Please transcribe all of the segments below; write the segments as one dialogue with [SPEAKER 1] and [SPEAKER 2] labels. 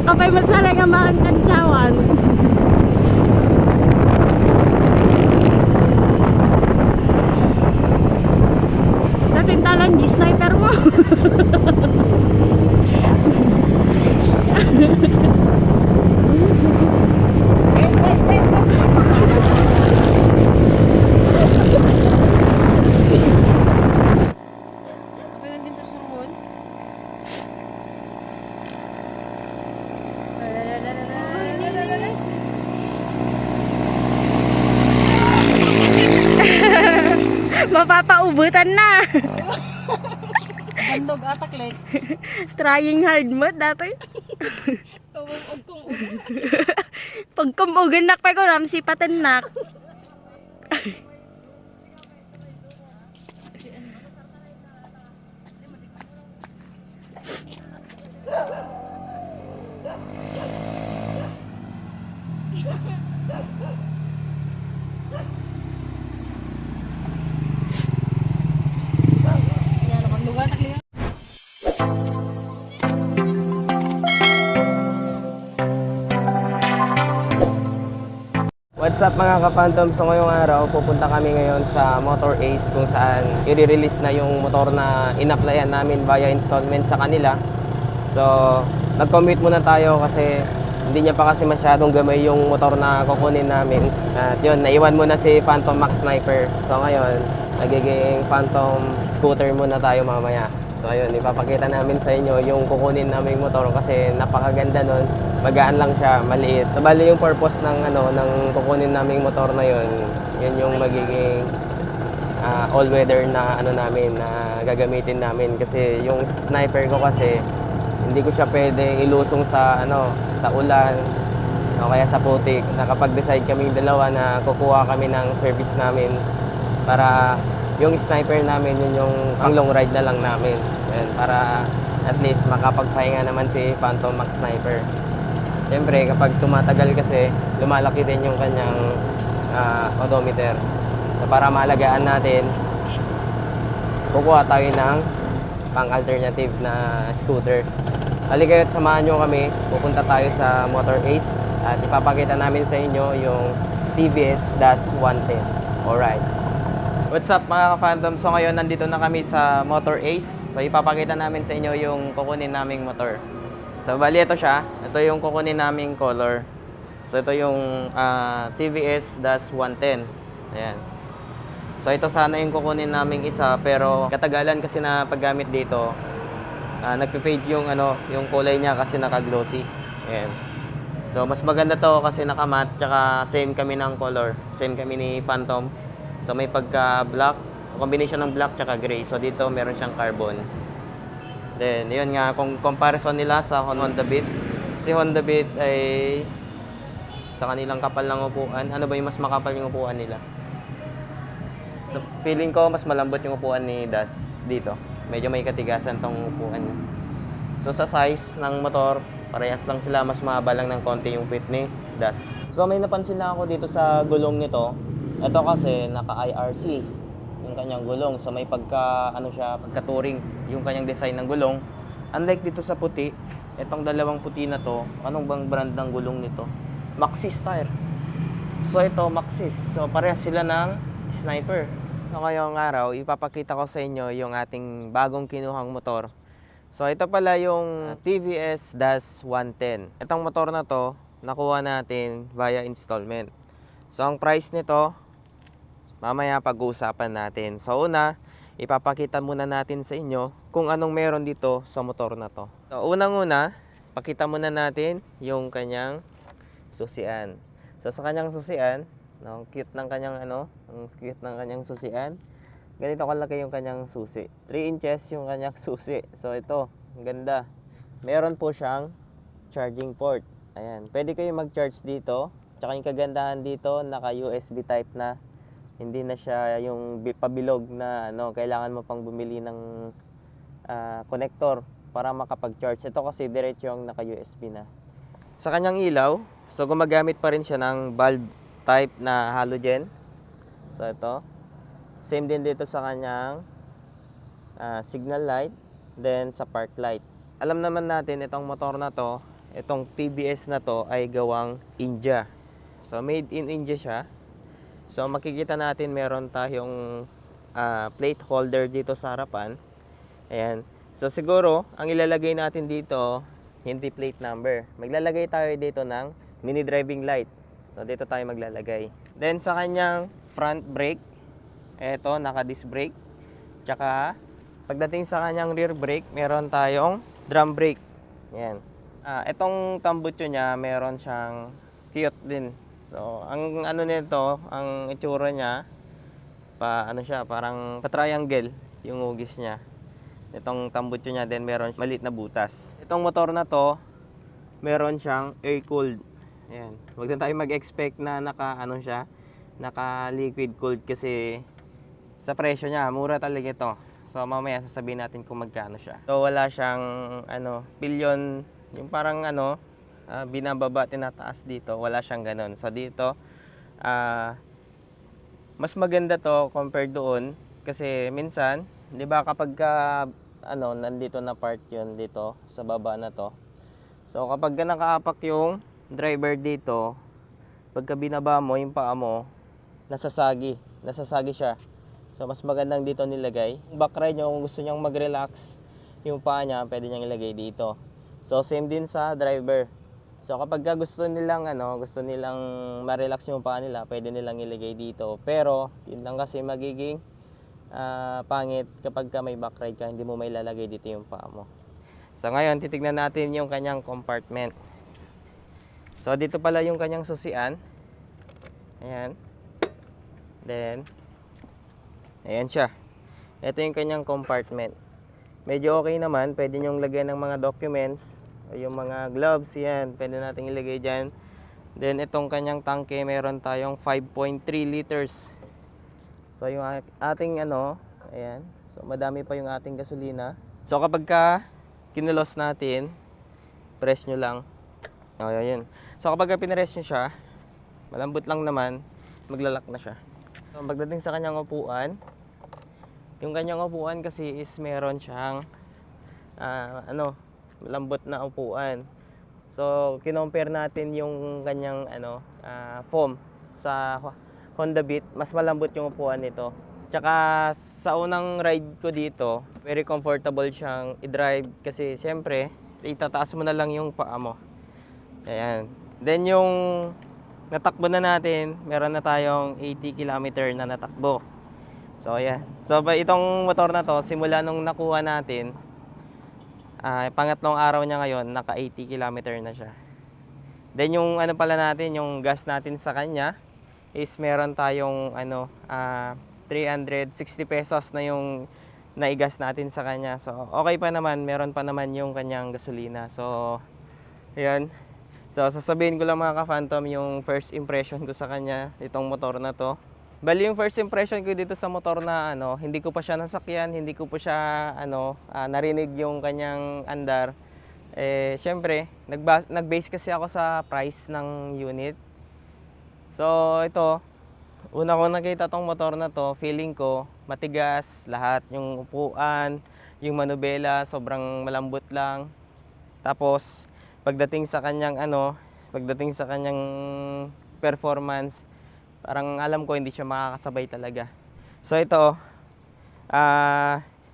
[SPEAKER 1] Kapay magsara nga makan kansawan. Nasintalan di sniper mo.
[SPEAKER 2] Ganun din sa sumunod.
[SPEAKER 1] Mapapaubutan na.
[SPEAKER 2] Bandog atak like.
[SPEAKER 1] Trying hard mo dati.
[SPEAKER 2] Tumungog kong ulo.
[SPEAKER 1] Pag kumugan nak pa ko ramsi patanak.
[SPEAKER 2] Yan, bandog atak like.
[SPEAKER 3] What's up mga ka-Phantom? So ngayong araw, pupunta kami ngayon sa Motor Ace kung saan i-release na yung motor na in-applyan namin via installment sa kanila. So, nag-commute muna tayo kasi hindi niya pa kasi masyadong gamay yung motor na kukunin namin. At yun, naiwan muna si Phantom Max Sniper. So ngayon, nagiging Phantom Scooter muna tayo mamaya. So ayun, ipapakita namin sa inyo yung kukunin naming motor kasi napakaganda nun. Magaan lang siya, maliit. So bali yung purpose ng ng kukunin naming motor na yun, yun yung magiging all-weather na namin na gagamitin namin kasi yung sniper ko kasi hindi ko siya pwedeng ilusong sa sa ulan o kaya sa putik. Nakapag-decide kaming dalawa na kukuha kami ng service namin para yung sniper namin yun yung ang long ride na lang namin. Ayan, para at least makapagpahinga naman si Phantom Max Sniper. Siyempre kapag tumatagal kasi lumalaki din yung kanyang odometer. So para maalagaan natin, kukuha tayo ng pang-alternative na scooter. Halika kayo't samahan nyo kami, pupunta tayo sa Motor Ace at ipapakita namin sa inyo yung TVS Das 110. Alright. What's up mga ka-Phantom? So ngayon nandito na kami sa Motor Ace. So ipapakita namin sa inyo yung kukunin naming motor. So bali ito siya. Ito yung kukunin naming color. So ito yung TVS Das 110. Ayan. So ito sana yung kukunin naming isa pero katagalan kasi na paggamit dito nagpe-fade yung yung kulay niya kasi naka-glossy. Ayan. So mas maganda to kasi naka-matte tsaka same kami ng color. Same kami ni Phantom. So may pagka-black, combination ng black tsaka gray. So dito meron siyang carbon. Then yun nga kung comparison nila sa Honda Beat. Si Honda Beat ay sa kanilang kapal ng upuan. Ano ba yung mas makapal yung upuan nila? So, feeling ko mas malambot yung upuan ni Das dito. Medyo may katigasan tong upuan niya. So sa size ng motor, parehas lang sila, mas mahaba lang ng konti yung fit ni Das. So may napansin lang ako dito sa gulong nito. Ito kasi naka-IRC yung kanyang gulong. So may pagka-touring yung kanyang design ng gulong. Unlike dito sa puti, itong dalawang puti na to, anong bang brand ng gulong nito? Maxxis tire. So ito Maxxis. So parehas sila ng Sniper. So ngayong araw, ipapakita ko sa inyo yung ating bagong kinuhang motor. So ito pala yung TVS Das 110. Itong motor na to, nakuha natin via installment. So ang price nito, mamaya pag-uusapan natin. So una, ipapakita muna natin sa inyo kung anong meron dito sa motor na to. So unang-una, pakita muna natin yung kanyang susian. So sa kanyang susian, ang cute ng kanyang ang cute ng kanyang susian. Ganito kalaki yung kanyang susi. 3 inches yung kanyang susi. So ito, ang ganda. Meron po siyang charging port. Ayan, pwede kayo mag-charge dito. Tsaka yung kagandahan dito, naka USB type na. Hindi na siya yung pabilog na kailangan mo pang bumili ng connector para makapag-charge. Ito kasi diretso yung naka USB na. Sa kanyang ilaw, so gumagamit pa rin siya ng bulb type na halogen. So ito. Same din dito sa kanyang signal light, then sa park light. Alam naman natin itong motor na to, itong TBS na to ay gawang India. So made in India siya. So makikita natin meron tayong plate holder dito sa harapan. Ayan. So siguro ang ilalagay natin dito hindi plate number. Maglalagay tayo dito ng mini driving light. So dito tayo maglalagay. Then sa kanyang front brake, eto naka-disc brake. Tsaka pagdating sa kanyang rear brake, meron tayong drum brake. Ayan. Itong tambutso niya, meron siyang cute din. So, ang ano nito, ang itsura niya, parang pa-triangle yung hugis niya. Itong tambutso niya din, meron maliit na butas. Itong motor na to, meron siyang air-cooled. Ayan. Huwag na tayo mag-expect na naka-liquid cooled kasi sa presyo niya, mura talaga ito. So, mamaya sasabihin natin kung magkano siya. So, wala siyang pillion. Yung parang binababa, tinataas dito, wala siyang ganun. So dito, mas maganda to compared doon kasi minsan, 'di ba kapag nandito na part 'yun dito sa baba na to. So kapag nakaapak yung driver dito, pagka binaba mo yung paa mo, nasasagi siya. So mas magandang dito nilagay. Back ride nyo, kung gusto niyang mag-relax, yung paa niya, pwede niyang ilagay dito. So same din sa driver. So kapag gusto nilang ma-relax yung paa nila, pwede nilang ilagay dito. Pero yun lang kasi magiging pangit kapag may back ride ka, hindi mo may lalagay dito yung paa mo. So ngayon titignan natin yung kanyang compartment. So dito pala yung kanyang susian. Ayan. Then ayan siya. Ito yung kanyang compartment. Medyo okay naman, pwede nyong lagyan ng mga documents, yung mga gloves, yan, pwede natin ilagay dyan. Then itong kanyang tangke, meron tayong 5.3 liters. So yung ating ayan, so madami pa yung ating gasolina. So kapag kinulos natin, press nyo lang. Ayan. So kapag pinress nyo siya, malambot lang naman, maglalak na siya. So pagdating sa kanyang upuan, yung kanyang upuan kasi is meron siyang malambot na upuan. So kinompare natin yung kanyang foam sa Honda Beat, mas malambot yung upuan nito. Tsaka sa unang ride ko dito, very comfortable siyang i-drive kasi siyempre itataas mo na lang yung paa mo. Ayan. Then yung natakbo na natin, meron na tayong 80 km na natakbo. So ayan. So itong motor na to, simula nung nakuha natin, pangatlong araw niya ngayon, naka 80 km na siya. Then yung pala natin, yung gas natin sa kanya is meron tayong 360 pesos na yung naigas natin sa kanya. So okay pa naman, meron pa naman yung kanyang gasolina. So ayan. So sasabihin ko lang mga ka-Phantom yung first impression ko sa kanya, itong motor na to. Bali yung first impression ko dito sa motor na hindi ko pa siya nasakyan, hindi ko pa siya narinig yung kanyang andar. Syempre, nag-base kasi ako sa price ng unit. So ito, una ko nakita tong motor na to, feeling ko matigas lahat, yung upuan, yung manubela, sobrang malambot lang. Tapos pagdating sa kanyang performance, parang alam ko hindi siya makakasabay talaga. So ito,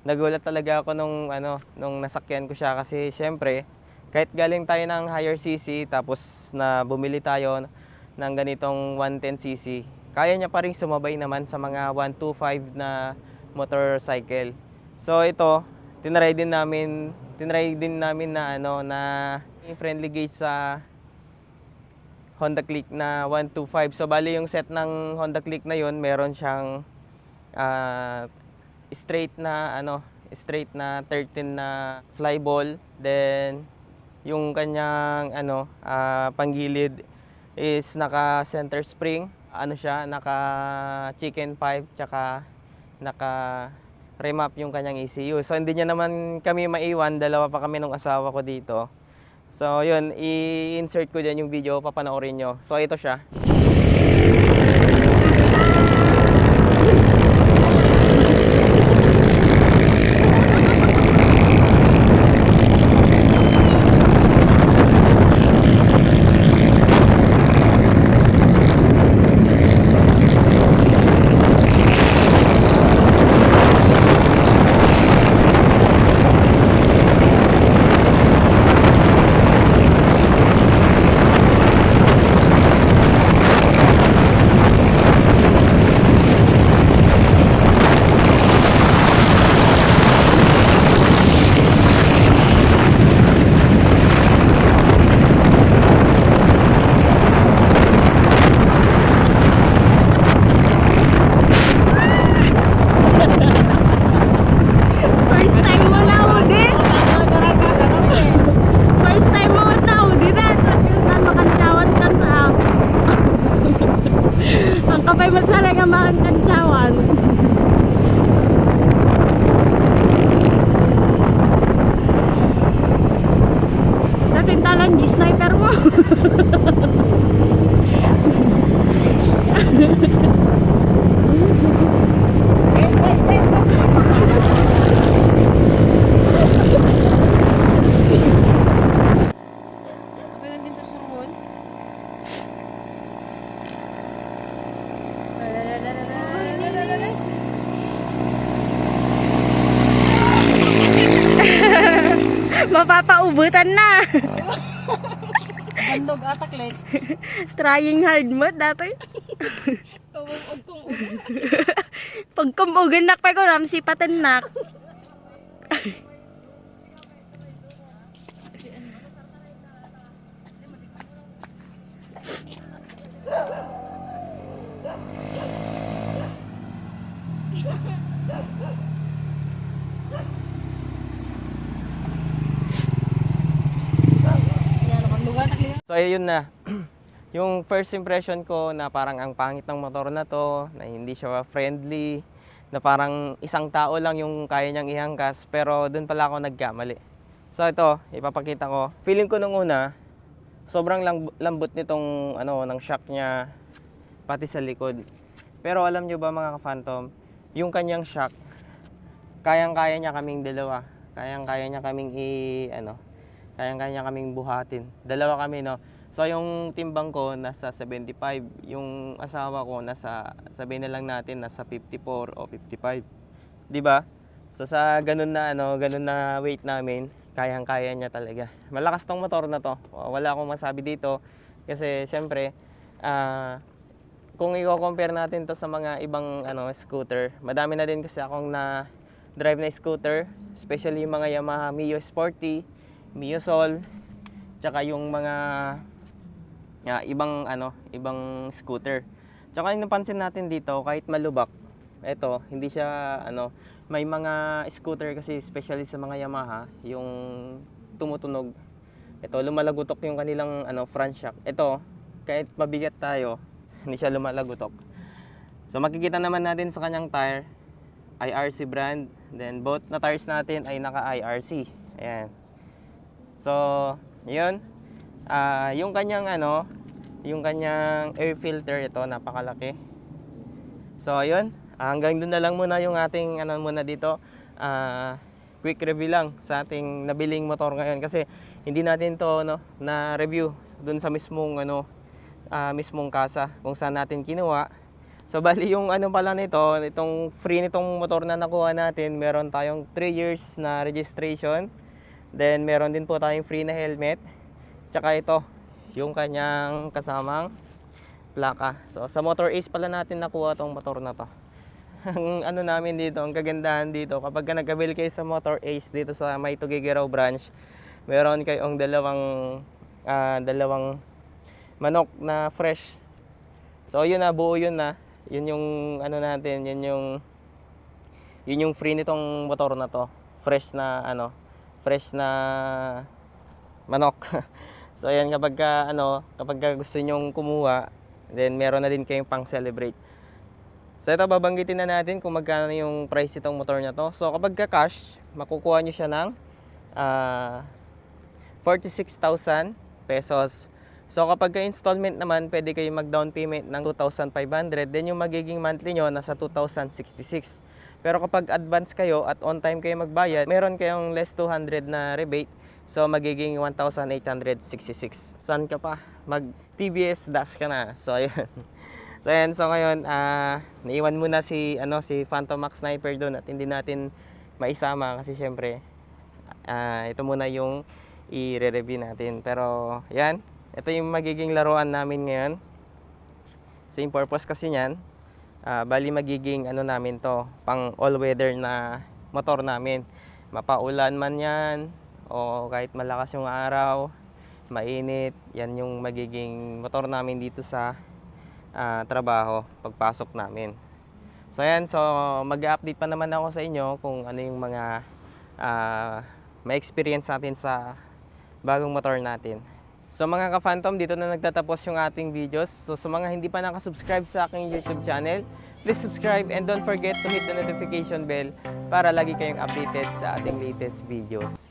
[SPEAKER 3] nagulat talaga ako nung nasakyan ko siya kasi syempre, kahit galing tayo ng higher CC tapos na bumili tayo ng ganitong 110cc, kaya niya pa rin sumabay naman sa mga 125 na motorcycle. So ito, tinry din namin na na friendly gauge sa Honda Click na 125. So bali yung set ng Honda Click na yon, meron siyang straight na 13 na flyball. Then yung kanyang panggilid is naka center spring, naka chicken pipe, tsaka naka remap yung kanyang ECU. So hindi niya naman kami maiwan, dalawa pa kami nung asawa ko dito. So yun, i-insert ko dyan yung video, papanoorin nyo. So ito siya.
[SPEAKER 1] lang di sniper mo.
[SPEAKER 2] Meron din sa sumunod.
[SPEAKER 1] Mapapaubutan na.
[SPEAKER 2] Bandog atak lek.
[SPEAKER 1] Trying hard mo dati.
[SPEAKER 2] Tawang ogkong ulo.
[SPEAKER 1] Pag kumugan nak pa ko ram si patenak.
[SPEAKER 2] Yan ang lugar takliya.
[SPEAKER 3] So ayun na. Yung first impression ko na parang ang pangit ng motor na to, na hindi siya friendly, na parang isang tao lang yung kaya niyang ihangkas, pero doon pala ako nagkamali. So ito, ipapakita ko. Feeling ko nung una, sobrang lambot nitong ng shock niya pati sa likod. Pero alam nyo ba mga ka-Phantom, yung kanyang shock, kayang-kaya niya kaming dalawa. Kayang-kaya niya kaming kayang-kaya niya kaming buhatin. Dalawa kami, no. So yung timbang ko nasa 75, yung asawa ko nasa, sabihin na lang natin nasa 54 o 55. 'Di ba? So sa ganun na weight namin, kayang-kaya niya talaga. Malakas tong motor na to. Wala akong masabi dito kasi syempre kung i-compare natin to sa mga ibang scooter, madami na din kasi akong na drive na scooter, especially yung mga Yamaha Mio Sporty, Mio Soul, tsaka yung mga ibang scooter. Tsaka yung napansin natin dito, kahit malubak, eto, hindi siya may mga scooter kasi especially sa mga Yamaha, yung tumutunog. Ito, lumalagutok yung kanilang front shock. Ito, kahit mabigat tayo, hindi siya lumalagutok. So makikita naman natin sa kanyang tire, IRC brand. Then both na tires natin ay naka IRC. Ayan. So, yun. Yung kanyang yung kanyang air filter, ito napakalaki. So ayun, hanggang doon na lang muna yung ating muna dito. Quick review lang sa ating nabiling motor ngayon kasi hindi natin to na review doon sa mismong mismong kasa kung saan natin kinuha. So bali yung pala nito, itong free nitong motor na nakuha natin, meron tayong 3 years na registration. Then meron din po tayong free na helmet. Tsaka ito, yung kanyang kasamang plaka. So sa Motor Ace pala natin nakuha tong motor na to. Ang namin dito, ang kagandahan dito, kapag nagkabil kayo sa Motor Ace dito sa May Tuguegarao branch, meron kayong dalawang manok na fresh. So yun na, buo yun na. Yun yung natin, yun yung free nitong motor na to. Fresh na manok. So ayan, kapag gusto nyong kumuha, then meron na din kayong pang celebrate. So ito, babanggitin na natin kung magkano yung price itong motor na to. So kapag cash, makukuha nyo siya ng 46,000 pesos. So kapag installment naman, pwede kayo mag-down payment ng 2,500. Then yung magiging monthly nyo, nasa 2,066. Pero kapag advance kayo at on time kayo magbayad, meron kayong less 200 na rebate. So magiging 1,866. Saan ka pa? Mag-TBS dash ka na. So ayun. So ngayon, naiwan muna si Phantom Max Sniper doon at hindi natin maisama kasi syempre ito muna yung i-review natin. Pero yan, ito yung magiging laruan namin ngayon. Same purpose kasi niyan. Bali magiging namin to, pang all-weather na motor namin. Mapaulan man yan, o kahit malakas yung araw, mainit, yan yung magiging motor namin dito sa trabaho, pagpasok namin. So yan, so mag-update pa naman ako sa inyo kung ano yung mga ma-experience natin sa bagong motor natin. So mga ka-Phantom, dito na nagtatapos yung ating videos. So sa mga hindi pa nakasubscribe sa aking YouTube channel, please subscribe and don't forget to hit the notification bell para lagi kayong updated sa ating latest videos.